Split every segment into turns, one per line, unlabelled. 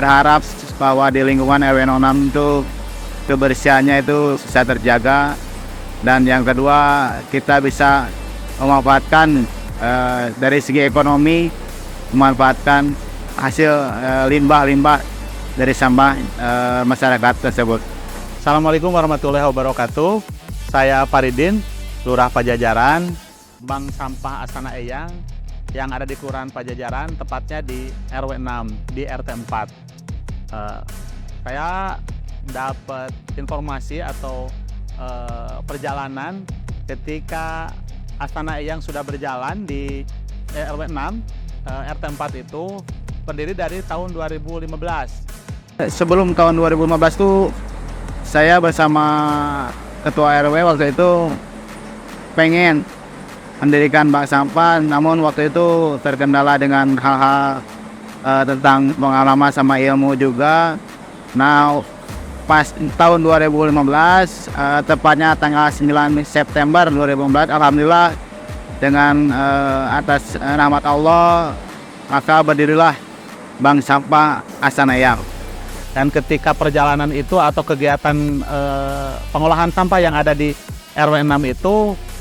berharap bahwa di lingkungan RW 06 itu kebersihannya itu bisa terjaga, dan yang kedua kita bisa memanfaatkan dari segi ekonomi, memanfaatkan hasil limbah-limbah dari sampah masyarakat tersebut.
Assalamualaikum warahmatullahi wabarakatuh. Saya Faridin, Lurah Pajajaran, Bank Sampah Astana Eyang yang ada di Kelurahan Pajajaran, tepatnya di RW 6 di RT 4. Saya dapat informasi atau perjalanan ketika Astana Eyang sudah berjalan di RW 6 RT 4 itu berdiri dari tahun 2015.
Sebelum tahun 2015 tuh saya bersama ketua RW waktu itu pengen mendirikan bank sampah, namun waktu itu terkendala dengan hal-hal tentang pengalaman sama ilmu juga. Nah, pas tahun 2015, tepatnya tanggal 9 September 2015, alhamdulillah dengan atas rahmat Allah, maka berdirilah Bank Sampah Astana Eyang.
Dan ketika perjalanan itu atau kegiatan pengolahan sampah yang ada di RW 6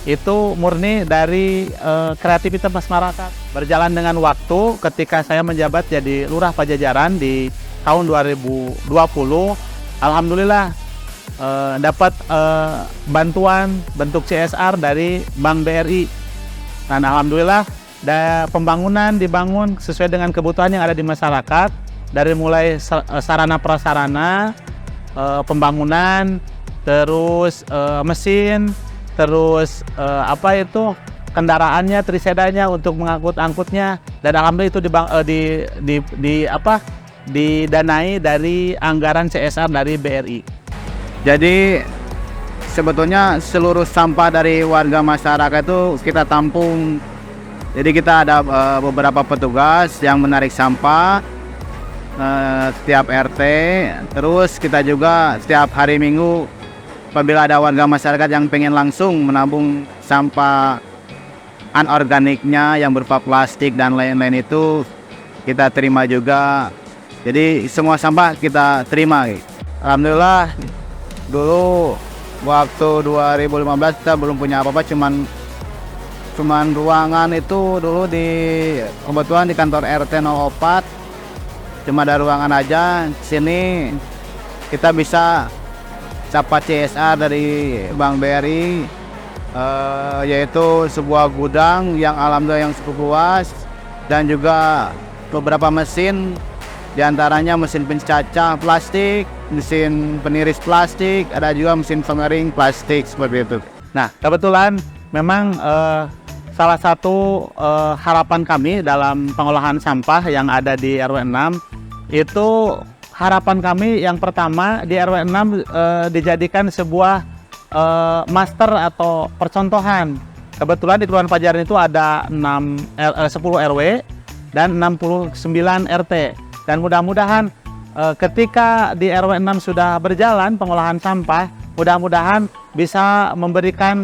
itu murni dari kreativitas masyarakat. Berjalan dengan waktu, ketika saya menjabat jadi Lurah Pajajaran di tahun 2020, alhamdulillah dapat bantuan bentuk CSR dari Bank BRI. Dan alhamdulillah pembangunan dibangun sesuai dengan kebutuhan yang ada di masyarakat, dari mulai sarana prasarana, pembangunan, terus mesin, terus kendaraannya, trisedanya untuk mengangkut-angkutnya, dan alhamdulillah itu didanai dari anggaran CSR dari BRI.
Jadi sebetulnya seluruh sampah dari warga masyarakat itu kita tampung. Jadi kita ada beberapa petugas yang menarik sampah setiap RT. Terus kita juga setiap hari Minggu apabila ada warga masyarakat yang pengen langsung menabung sampah anorganiknya yang berupa plastik dan lain-lain, itu kita terima juga. Jadi semua sampah kita terima. Alhamdulillah dulu waktu 2015 kita belum punya apa-apa, cuman ruangan itu dulu kebetulan di kantor RT 04 cuma ada ruangan aja. Sini kita bisa dapat CSR dari Bank BRI, yaitu sebuah gudang yang alhamdulillah yang cukup luas, dan juga beberapa mesin, diantaranya mesin pencacah plastik, mesin peniris plastik, ada juga mesin pengering plastik seperti itu.
Nah, kebetulan memang salah satu harapan kami dalam pengolahan sampah yang ada di RW 6 itu, harapan kami yang pertama di RW 6 dijadikan sebuah master atau percontohan. Kebetulan di Kelurahan Pajajaran itu ada 10 RW dan 69 RT. Dan mudah-mudahan ketika di RW 6 sudah berjalan pengolahan sampah, mudah-mudahan bisa memberikan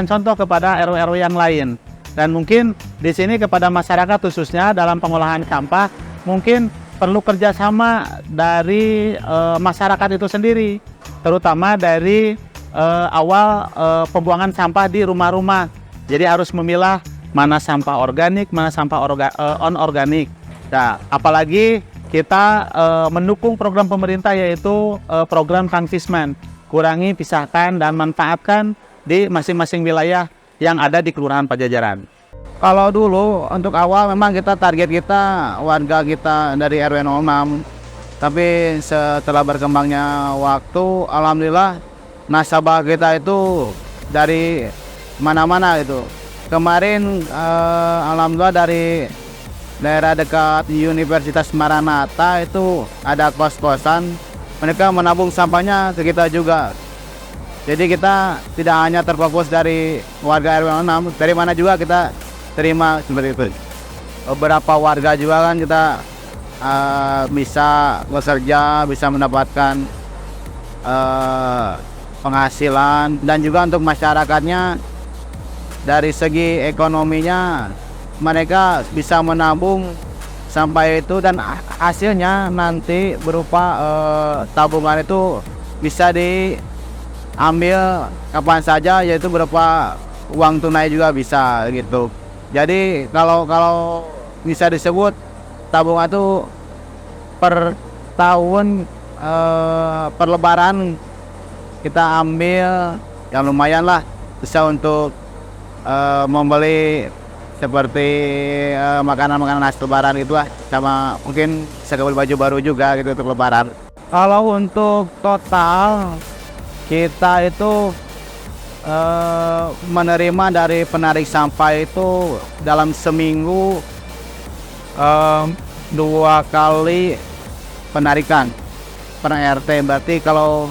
contoh kepada RW-RW yang lain. Dan mungkin di sini kepada masyarakat khususnya dalam pengolahan sampah, mungkin perlu kerjasama dari masyarakat itu sendiri, terutama dari awal pembuangan sampah di rumah-rumah. Jadi harus memilah mana sampah organik, mana sampah anorganik. Nah, apalagi kita mendukung program pemerintah, yaitu program Transfisman, kurangi, pisahkan, dan manfaatkan di masing-masing wilayah yang ada di Kelurahan Pajajaran.
Kalau dulu untuk awal memang target kita warga kita dari RW 06, tapi setelah berkembangnya waktu, alhamdulillah nasabah kita itu dari mana-mana itu. Kemarin alhamdulillah dari daerah dekat Universitas Maranatha itu ada kos-kosan, mereka menabung sampahnya ke kita juga. Jadi kita tidak hanya terfokus dari warga RW 06, dari mana juga kita terima seperti itu. Beberapa warga juga kan kita bisa bekerja, bisa mendapatkan penghasilan, dan juga untuk masyarakatnya dari segi ekonominya mereka bisa menabung sampah itu dan hasilnya nanti berupa tabungan itu bisa diambil kapan saja, yaitu berupa uang tunai juga bisa gitu. Jadi kalau bisa disebut tabungan itu per tahun per lebaran kita ambil yang lumayan lah, bisa untuk membeli seperti makanan-makanan khas lebaran gitu lah, sama mungkin bisa beli baju baru juga gitu untuk lebaran. Kalau untuk total kita itu menerima dari penarik sampah itu dalam seminggu 2 kali penarikan per RT. Berarti kalau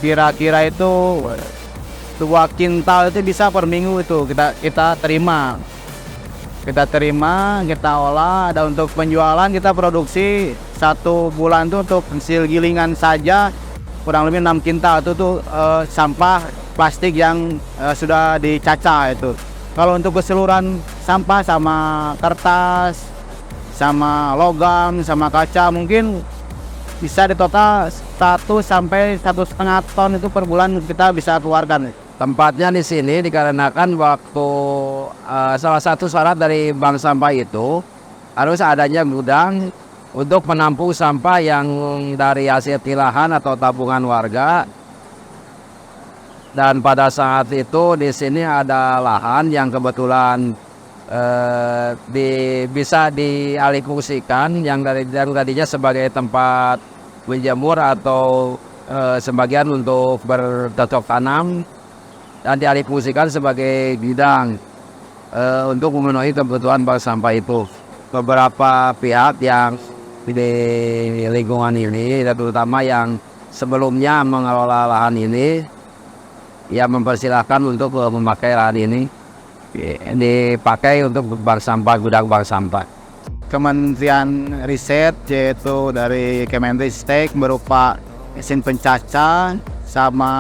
kira-kira itu 2 kintal itu bisa per minggu itu kita terima, kita olah. Dan untuk penjualan kita produksi 1 bulan tuh untuk hasil gilingan saja kurang lebih 6 kintal itu tuh sampah plastik yang sudah dicaca itu. Kalau untuk keseluruhan sampah sama kertas, sama logam, sama kaca mungkin bisa di total 1 sampai 1,5 ton itu per bulan kita bisa keluarkan.
Tempatnya di sini dikarenakan waktu salah satu syarat dari bank sampah itu harus adanya gudang untuk menampung sampah yang dari hasil tilahan atau tabungan warga. Dan pada saat itu di sini ada lahan yang kebetulan bisa dialihfungsikan yang tadinya sebagai tempat menjemur atau sebagian untuk bercocok tanam, dan dialihfungsikan sebagai gudang untuk memenuhi kebutuhan bank sampah itu. Beberapa pihak yang di lingkungan ini, terutama yang sebelumnya mengelola lahan ini, ya mempersilahkan untuk memakai lahan ini dipakai untuk bank sampah, gudang bank sampah.
Kementerian Riset yaitu dari Kemenristek berupa mesin pencaca sama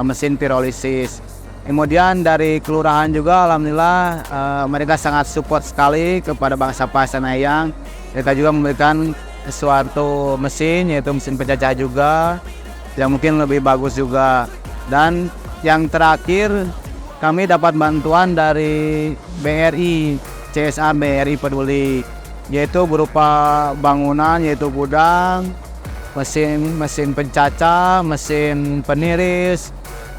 mesin pirolisis. Kemudian dari kelurahan juga alhamdulillah mereka sangat support sekali kepada bank sampah Sanayang. Mereka juga memberikan suatu mesin, yaitu mesin pencaca juga yang mungkin lebih bagus juga. Dan yang terakhir kami dapat bantuan dari BRI, CSR BRI Peduli, yaitu berupa bangunan, yaitu gudang, mesin pencaca, mesin peniris,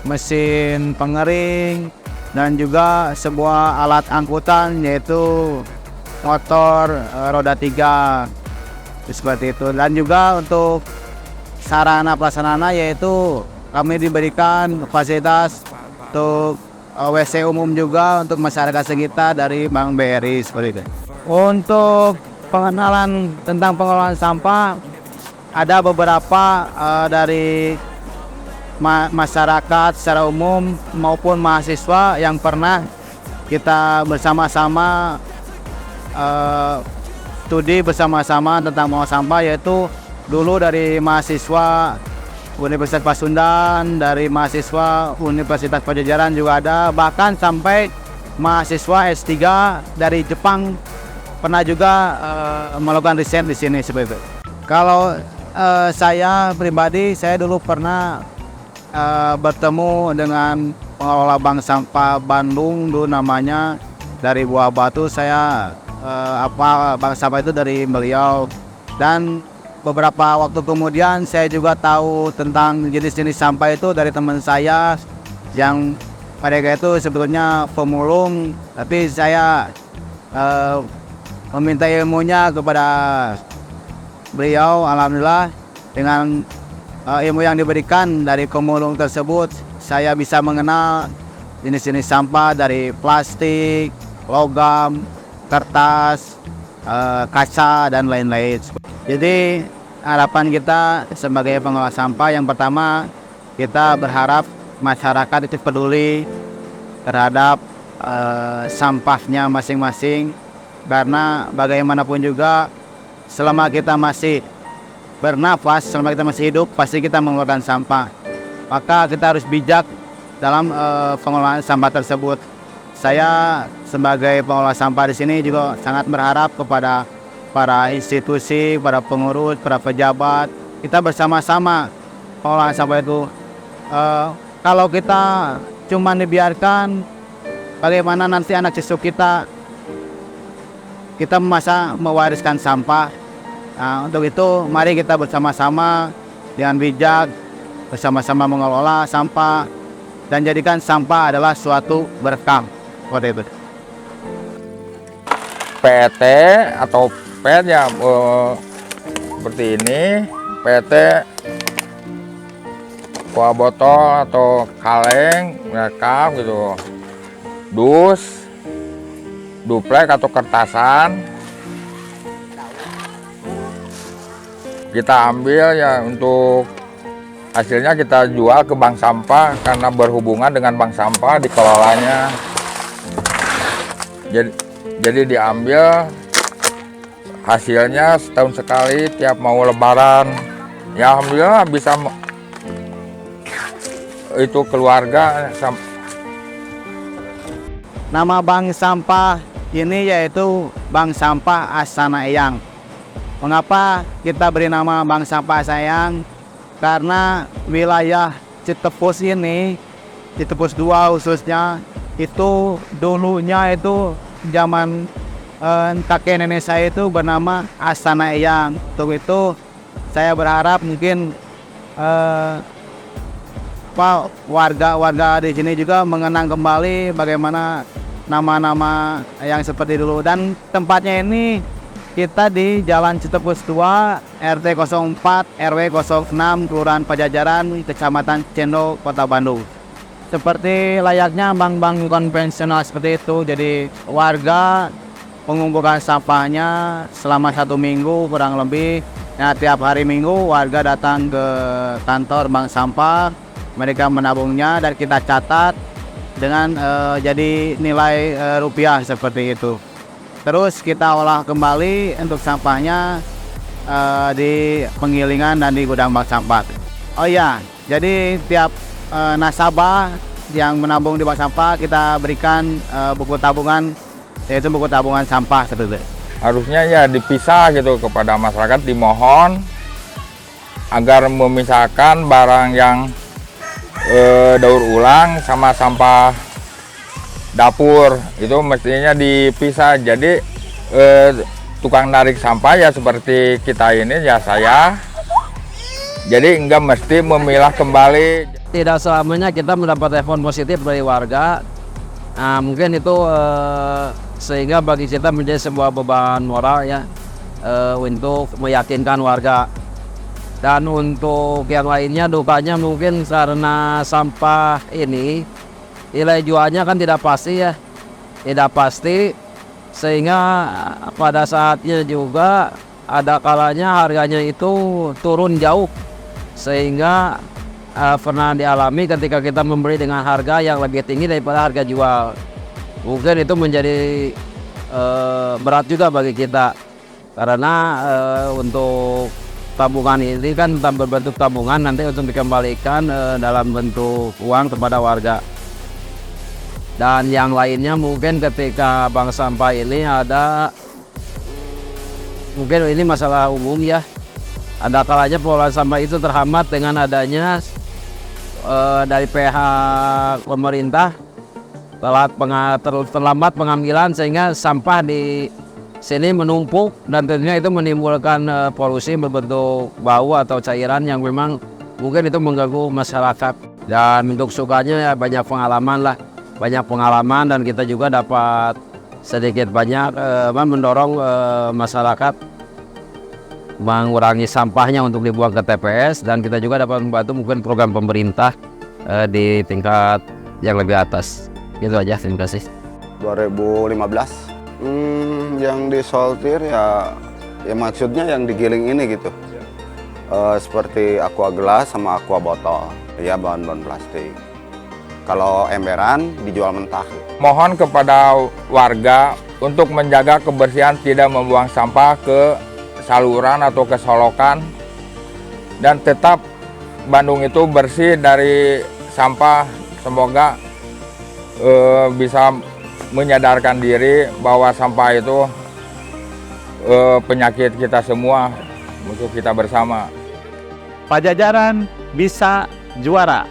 mesin pengering, dan juga sebuah alat angkutan yaitu motor roda 3 seperti itu. Dan juga untuk sarana prasarana yaitu kami diberikan fasilitas untuk WC umum juga untuk masyarakat sekitar dari Bank BRI seperti itu. Untuk pengenalan tentang pengelolaan sampah, ada beberapa dari masyarakat secara umum maupun mahasiswa yang pernah kita bersama-sama studi bersama-sama tentang pengelolaan sampah, yaitu dulu dari mahasiswa Universitas Pasundan, dari mahasiswa Universitas Pajajaran juga ada, bahkan sampai mahasiswa S3 dari Jepang pernah juga melakukan riset di sini seperti itu. Kalau saya pribadi, saya dulu pernah bertemu dengan pengelola bank sampah Bandung, dulu namanya dari Buah Batu. Saya bank sampah itu dari beliau, dan beberapa waktu kemudian saya juga tahu tentang jenis-jenis sampah itu dari teman saya yang mereka itu sebetulnya pemulung, tapi saya meminta ilmunya kepada beliau. Alhamdulillah dengan ilmu yang diberikan dari pemulung tersebut, saya bisa mengenal jenis-jenis sampah dari plastik, logam, kertas, kaca, dan lain-lain. Jadi harapan kita sebagai pengelola sampah, yang pertama kita berharap masyarakat itu peduli terhadap sampahnya masing-masing, karena bagaimanapun juga selama kita masih bernafas, selama kita masih hidup, pasti kita mengeluarkan sampah. Maka kita harus bijak dalam pengelolaan sampah tersebut. saya sebagai pengelola sampah di sini juga sangat berharap kepada para institusi, para pengurus, para pejabat, kita bersama-sama pengelolaan sampah itu. Kalau kita cuma dibiarkan, bagaimana nanti anak cucu kita masa mewariskan sampah. Nah, untuk itu mari kita bersama-sama dengan bijak bersama-sama mengelola sampah dan jadikan sampah adalah suatu berkah. Seperti itu.
PET atau PET ya seperti ini, PET aqua botol atau kaleng, mereka gitu, dus, duplek atau kertasan, kita ambil ya untuk hasilnya kita jual ke bank sampah karena berhubungan dengan bank sampah dikelolanya. Jadi diambil hasilnya setahun sekali tiap mau lebaran. Ya alhamdulillah bisa itu keluarga.
Nama bank sampah ini yaitu Bank Sampah Astana Eyang. Mengapa kita beri nama Bank Sampah Astana Eyang? Karena wilayah Citepus ini, Citepus 2 khususnya, itu dulunya itu zaman kakek nenek saya itu bernama Astana Eyang. Untuk itu saya berharap mungkin warga di sini juga mengenang kembali bagaimana nama-nama yang seperti dulu. Dan tempatnya ini kita di Jalan Citepus 2, RT 04, RW 06, Kelurahan Pajajaran, Kecamatan Cendo, Kota Bandung. Seperti layaknya bank-bank konvensional seperti itu, jadi warga mengumpulkan sampahnya selama 1 minggu kurang lebih. Nah, tiap hari Minggu warga datang ke kantor bank sampah, mereka menabungnya dan kita catat dengan jadi nilai rupiah seperti itu. Terus kita olah kembali untuk sampahnya di penggilingan dan di gudang bank sampah. Oh iya, jadi tiap nasabah yang menabung di bank sampah kita berikan buku tabungan, yaitu buku tabungan sampah seperti itu.
Harusnya ya dipisah gitu kepada masyarakat, dimohon agar memisahkan barang yang daur ulang sama sampah dapur, itu mestinya dipisah. Jadi tukang narik sampah ya seperti kita ini ya saya, jadi enggak mesti memilah kembali.
Tidak selamanya kita mendapat telepon positif dari warga. Nah, mungkin itu sehingga bagi kita menjadi sebuah beban moral ya, untuk meyakinkan warga. Dan untuk yang lainnya, dukanya mungkin karena sampah ini nilai jualnya kan tidak pasti ya, tidak pasti, sehingga pada saatnya juga ada kalanya harganya itu turun jauh, sehingga pernah dialami ketika kita membeli dengan harga yang lebih tinggi daripada harga jual. Mungkin itu menjadi berat juga bagi kita, karena untuk tabungan ini kan berbentuk tabungan nanti untuk dikembalikan dalam bentuk uang kepada warga. Dan yang lainnya mungkin ketika bank sampah ini ada, mungkin ini masalah umum ya, ada kalanya pengelolaan sampah itu terhambat dengan adanya dari pihak pemerintah terlambat pengambilan, sehingga sampah di sini menumpuk dan tentunya itu menimbulkan polusi berbentuk bau atau cairan yang memang mungkin itu mengganggu masyarakat. Dan untuk sukanya ya banyak pengalaman dan kita juga dapat sedikit banyak mendorong masyarakat mengurangi sampahnya untuk dibuang ke TPS, dan kita juga dapat membantu mungkin program pemerintah di tingkat yang lebih atas. Gitu aja, terima kasih.
2015 yang disortir ya maksudnya yang digiling ini gitu, seperti aqua gelas sama aqua botol ya, bahan-bahan plastik. Kalau emberan dijual mentah.
Mohon kepada warga untuk menjaga kebersihan, tidak membuang sampah ke saluran atau ke solokan, dan tetap Bandung itu bersih dari sampah. Semoga bisa menyadarkan diri bahwa sampah itu penyakit kita semua, musuh kita bersama.
Pajajaran bisa juara.